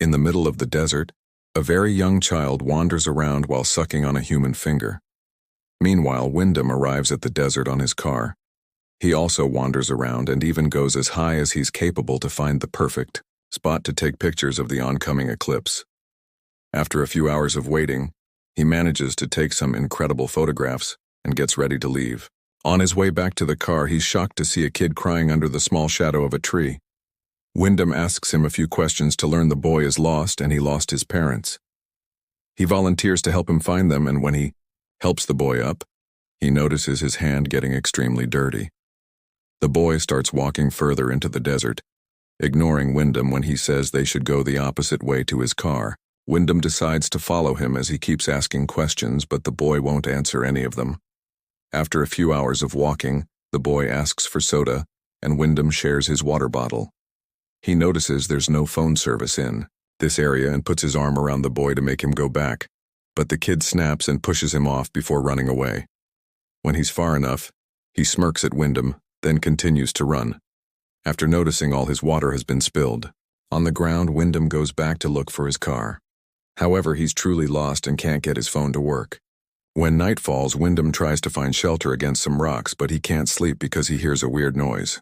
In the middle of the desert, a very young child wanders around while sucking on a human finger. Meanwhile, Wyndham arrives at the desert on his car. He also wanders around and even goes as high as he's capable to find the perfect spot to take pictures of the oncoming eclipse. After a few hours of waiting, he manages to take some incredible photographs and gets ready to leave. On his way back to the car, he's shocked to see a kid crying under the small shadow of a tree. Wyndham asks him a few questions to learn the boy is lost and he lost his parents. He volunteers to help him find them, and when he helps the boy up, he notices his hand getting extremely dirty. The boy starts walking further into the desert, ignoring Wyndham when he says they should go the opposite way to his car. Wyndham decides to follow him as he keeps asking questions, but the boy won't answer any of them. After a few hours of walking, the boy asks for soda, and Wyndham shares his water bottle. He notices there's no phone service in this area and puts his arm around the boy to make him go back, but the kid snaps and pushes him off before running away. When he's far enough, he smirks at Wyndham, then continues to run. After noticing all his water has been spilled on the ground, Wyndham goes back to look for his car. However, he's truly lost and can't get his phone to work. When night falls, Wyndham tries to find shelter against some rocks, but he can't sleep because he hears a weird noise.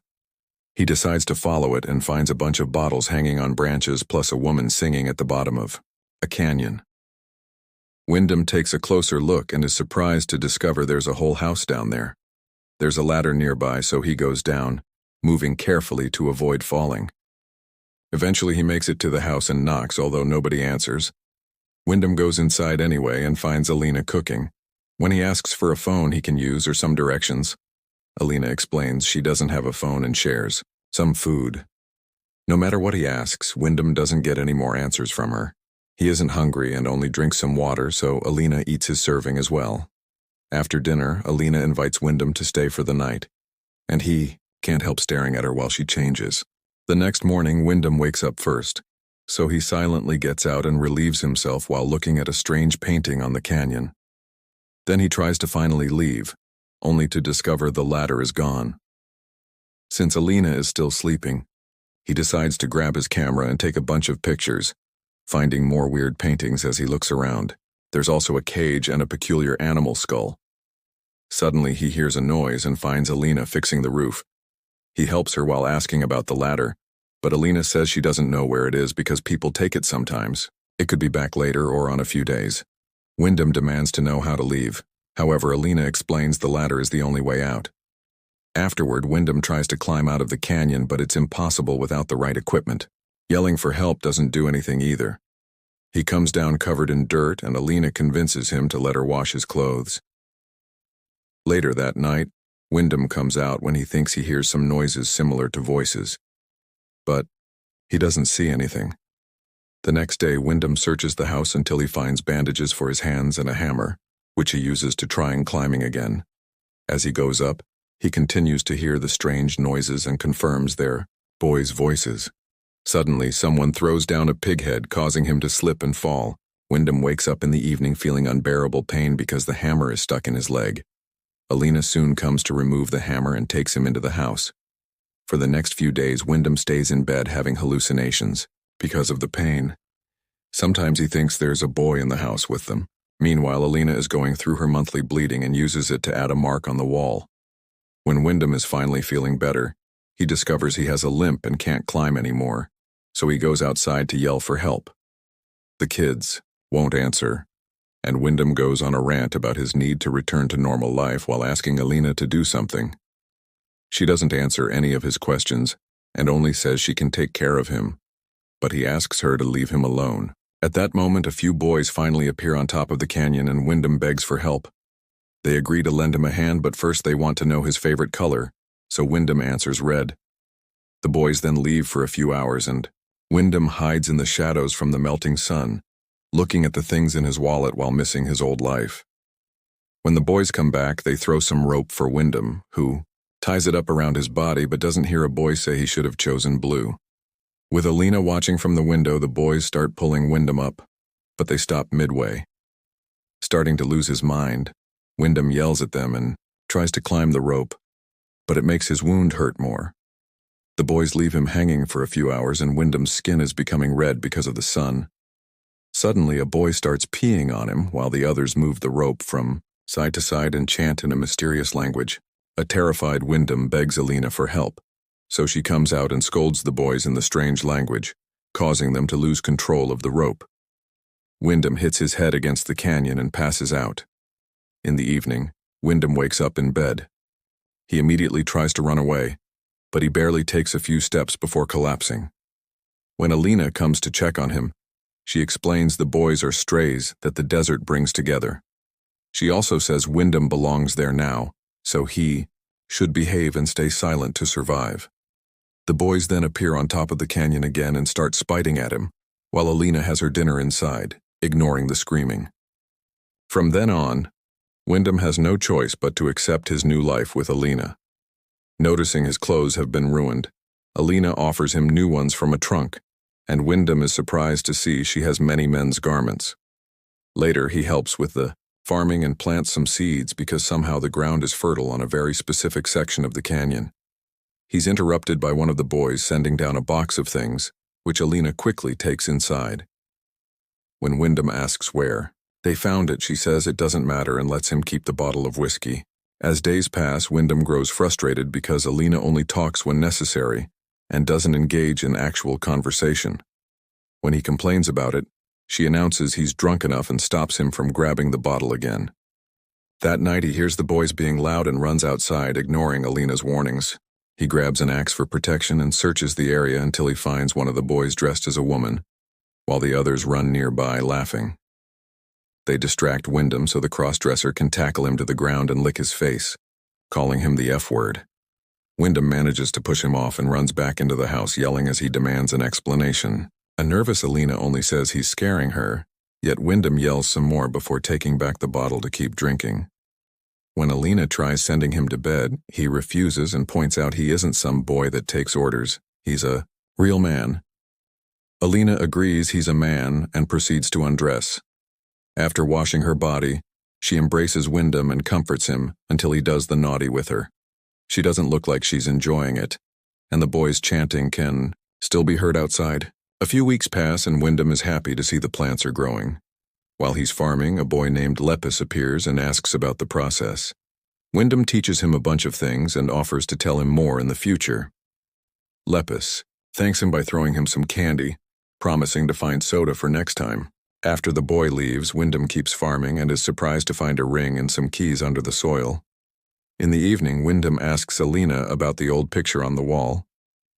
He decides to follow it and finds a bunch of bottles hanging on branches plus a woman singing at the bottom of a canyon. Wyndham takes a closer look and is surprised to discover there's a whole house down there. There's a ladder nearby, so he goes down, moving carefully to avoid falling. Eventually he makes it to the house and knocks, although nobody answers. Wyndham goes inside anyway and finds Alina cooking. When he asks for a phone he can use or some directions, Alina explains she doesn't have a phone and shares some food. No matter what he asks, Wyndham doesn't get any more answers from her. He isn't hungry and only drinks some water, so Alina eats his serving as well. After dinner, Alina invites Wyndham to stay for the night, and he can't help staring at her while she changes. The next morning, Wyndham wakes up first, so he silently gets out and relieves himself while looking at a strange painting on the canyon. Then he tries to finally leave, only to discover the ladder is gone. Since Alina is still sleeping, he decides to grab his camera and take a bunch of pictures, finding more weird paintings as he looks around. There's also a cage and a peculiar animal skull. Suddenly he hears a noise and finds Alina fixing the roof. He helps her while asking about the ladder, but Alina says she doesn't know where it is because people take it sometimes. It could be back later or on a few days. Wyndham demands to know how to leave. However, Alina explains the ladder is the only way out. Afterward, Wyndham tries to climb out of the canyon, but it's impossible without the right equipment. Yelling for help doesn't do anything either. He comes down covered in dirt, and Alina convinces him to let her wash his clothes. Later that night, Wyndham comes out when he thinks he hears some noises similar to voices. But he doesn't see anything. The next day, Wyndham searches the house until he finds bandages for his hands and a hammer, which he uses to try and climbing again. As he goes up, he continues to hear the strange noises and confirms they're boys' voices. Suddenly, someone throws down a pig head, causing him to slip and fall. Wyndham wakes up in the evening feeling unbearable pain because the hammer is stuck in his leg. Alina soon comes to remove the hammer and takes him into the house. For the next few days, Wyndham stays in bed having hallucinations because of the pain. Sometimes he thinks there's a boy in the house with them. Meanwhile, Alina is going through her monthly bleeding and uses it to add a mark on the wall. When Wyndham is finally feeling better, he discovers he has a limp and can't climb anymore, so he goes outside to yell for help. The kids won't answer, and Wyndham goes on a rant about his need to return to normal life while asking Alina to do something. She doesn't answer any of his questions and only says she can take care of him, but he asks her to leave him alone. At that moment, a few boys finally appear on top of the canyon and Wyndham begs for help. They agree to lend him a hand, but first they want to know his favorite color, so Wyndham answers red. The boys then leave for a few hours and Wyndham hides in the shadows from the melting sun, looking at the things in his wallet while missing his old life. When the boys come back, they throw some rope for Wyndham, who ties it up around his body but doesn't hear a boy say he should have chosen blue. With Alina watching from the window, the boys start pulling Wyndham up, but they stop midway. Starting to lose his mind, Wyndham yells at them and tries to climb the rope, but it makes his wound hurt more. The boys leave him hanging for a few hours and Wyndham's skin is becoming red because of the sun. Suddenly, a boy starts peeing on him while the others move the rope from side to side and chant in a mysterious language. A terrified Wyndham begs Alina for help, so she comes out and scolds the boys in the strange language, causing them to lose control of the rope. Wyndham hits his head against the canyon and passes out. In the evening, Wyndham wakes up in bed. He immediately tries to run away, but he barely takes a few steps before collapsing. When Alina comes to check on him, she explains the boys are strays that the desert brings together. She also says Wyndham belongs there now, so he should behave and stay silent to survive. The boys then appear on top of the canyon again and start spiting at him, while Alina has her dinner inside, ignoring the screaming. From then on, Wyndham has no choice but to accept his new life with Alina. Noticing his clothes have been ruined, Alina offers him new ones from a trunk, and Wyndham is surprised to see she has many men's garments. Later, he helps with the farming and plants some seeds because somehow the ground is fertile on a very specific section of the canyon. He's interrupted by one of the boys sending down a box of things, which Alina quickly takes inside. When Wyndham asks where they found it, she says it doesn't matter and lets him keep the bottle of whiskey. As days pass, Wyndham grows frustrated because Alina only talks when necessary and doesn't engage in actual conversation. When he complains about it, she announces he's drunk enough and stops him from grabbing the bottle again. That night he hears the boys being loud and runs outside, ignoring Alina's warnings. He grabs an axe for protection and searches the area until he finds one of the boys dressed as a woman, while the others run nearby laughing. They distract Wyndham so the crossdresser can tackle him to the ground and lick his face, calling him the F-word. Wyndham manages to push him off and runs back into the house, yelling as he demands an explanation. A nervous Alina only says he's scaring her, yet Wyndham yells some more before taking back the bottle to keep drinking. When Alina tries sending him to bed, he refuses and points out he isn't some boy that takes orders. He's a real man. Alina agrees he's a man and proceeds to undress. After washing her body, she embraces Wyndham and comforts him until he does the naughty with her. She doesn't look like she's enjoying it, and the boys chanting can still be heard outside. A few weeks pass and Wyndham is happy to see the plants are growing. While he's farming, a boy named Lepus appears and asks about the process. Wyndham teaches him a bunch of things and offers to tell him more in the future. Lepus thanks him by throwing him some candy, promising to find soda for next time. After the boy leaves, Wyndham keeps farming and is surprised to find a ring and some keys under the soil. In the evening, Wyndham asks Alina about the old picture on the wall.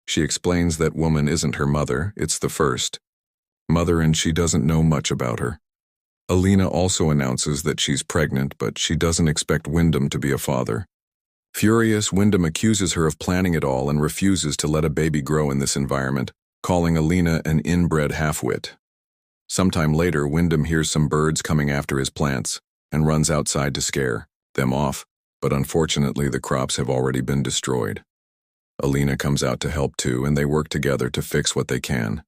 She explains that woman isn't her mother, it's the first mother, and she doesn't know much about her. Alina also announces that she's pregnant, but she doesn't expect Wyndham to be a father. Furious, Wyndham accuses her of planning it all and refuses to let a baby grow in this environment, calling Alina an inbred half-wit. Sometime later, Wyndham hears some birds coming after his plants and runs outside to scare them off, but unfortunately the crops have already been destroyed. Alina comes out to help too, and they work together to fix what they can.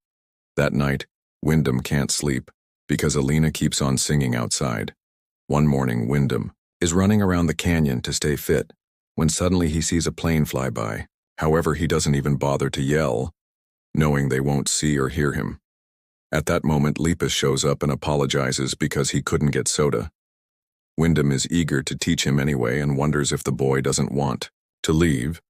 That night, Wyndham can't sleep because Alina keeps on singing outside. One morning, Wyndham is running around the canyon to stay fit when suddenly he sees a plane fly by. However, he doesn't even bother to yell, knowing they won't see or hear him. At that moment, Lepus shows up and apologizes because he couldn't get soda. Wyndham is eager to teach him anyway and wonders if the boy doesn't want to leave.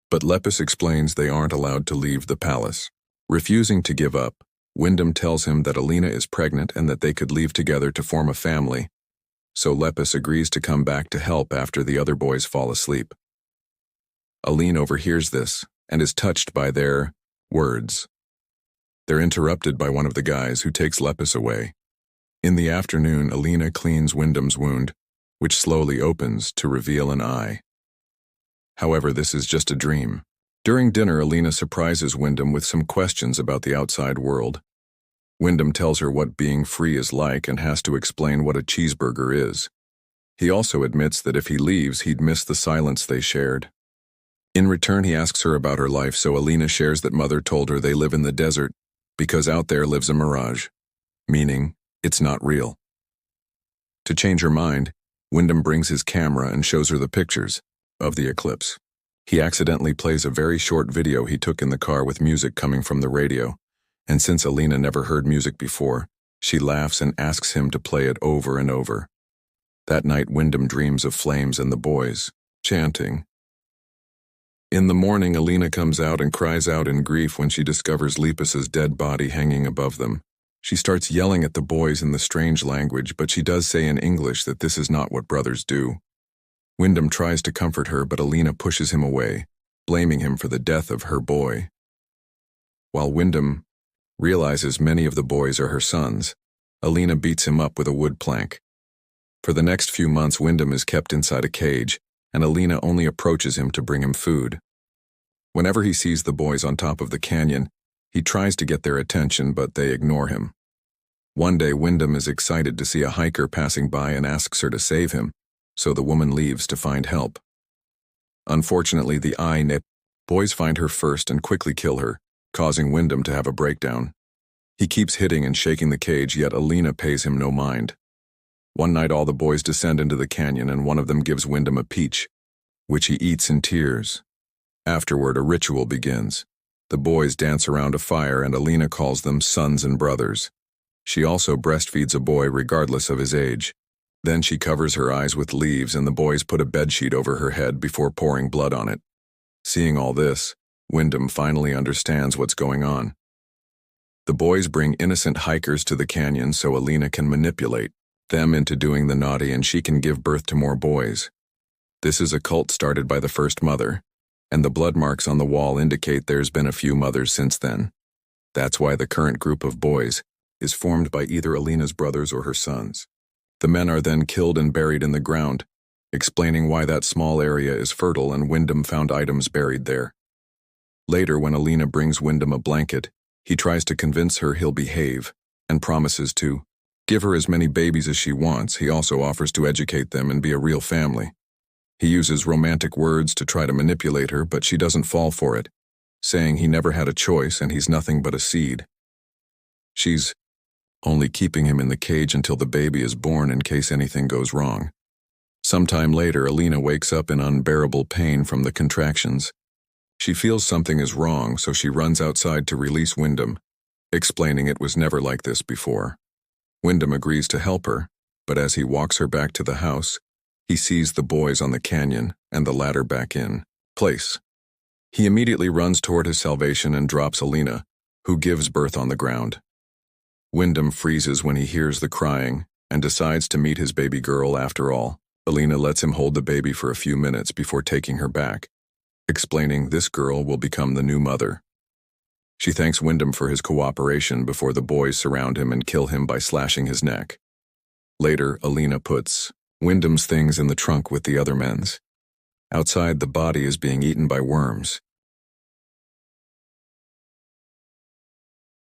But Lepus explains they aren't allowed to leave the palace. Refusing to give up, Wyndham tells him that Alina is pregnant and that they could leave together to form a family, so Lepus agrees to come back to help after the other boys fall asleep. Alina overhears this and is touched by their words. They're interrupted by one of the guys who takes Lepus away. In the afternoon, Alina cleans Wyndham's wound, which slowly opens to reveal an eye. However, this is just a dream. During dinner, Alina surprises Wyndham with some questions about the outside world. Wyndham tells her what being free is like and has to explain what a cheeseburger is. He also admits that if he leaves, he'd miss the silence they shared. In return, he asks her about her life, so Alina shares that Mother told her they live in the desert because out there lives a mirage, meaning it's not real. To change her mind, Wyndham brings his camera and shows her the pictures of the eclipse. He accidentally plays a very short video he took in the car with music coming from the radio, and since Alina never heard music before, she laughs and asks him to play it over and over. That night, Wyndham dreams of flames and the boys, chanting. In the morning, Alina comes out and cries out in grief when she discovers Lepus's dead body hanging above them. She starts yelling at the boys in the strange language, but she does say in English that this is not what brothers do. Wyndham tries to comfort her, but Alina pushes him away, blaming him for the death of her boy. While Wyndham realizes many of the boys are her sons, Alina beats him up with a wood plank. For the next few months, Wyndham is kept inside a cage, and Alina only approaches him to bring him food. Whenever he sees the boys on top of the canyon, he tries to get their attention, but they ignore him. One day, Wyndham is excited to see a hiker passing by and asks her to save him, so the woman leaves to find help. Unfortunately, the boys find her first and quickly kill her, causing Wyndham to have a breakdown. He keeps hitting and shaking the cage, yet Alina pays him no mind. One night, all the boys descend into the canyon, and one of them gives Wyndham a peach, which he eats in tears. Afterward, a ritual begins. The boys dance around a fire, and Alina calls them sons and brothers. She also breastfeeds a boy regardless of his age. Then she covers her eyes with leaves, and the boys put a bedsheet over her head before pouring blood on it. Seeing all this, Wyndham finally understands what's going on. The boys bring innocent hikers to the canyon so Alina can manipulate them into doing the naughty, and she can give birth to more boys. This is a cult started by the first mother, and the blood marks on the wall indicate there's been a few mothers since then. That's why the current group of boys is formed by either Alina's brothers or her sons. The men are then killed and buried in the ground, explaining why that small area is fertile and Wyndham found items buried there. Later, when Alina brings Wyndham a blanket, he tries to convince her he'll behave and promises to give her as many babies as she wants. He also offers to educate them and be a real family. He uses romantic words to try to manipulate her, but she doesn't fall for it, saying he never had a choice and he's nothing but a seed. She's only keeping him in the cage until the baby is born in case anything goes wrong. Sometime later, Alina wakes up in unbearable pain from the contractions. She feels something is wrong, so she runs outside to release Wyndham, explaining it was never like this before. Wyndham agrees to help her, but as he walks her back to the house, he sees the boys on the canyon and the ladder back in place. He immediately runs toward his salvation and drops Alina, who gives birth on the ground. Wyndham freezes when he hears the crying and decides to meet his baby girl after all. Alina lets him hold the baby for a few minutes before taking her back, explaining this girl will become the new mother. She thanks Wyndham for his cooperation before the boys surround him and kill him by slashing his neck. Later, Alina puts Wyndham's things in the trunk with the other men's. Outside, the body is being eaten by worms.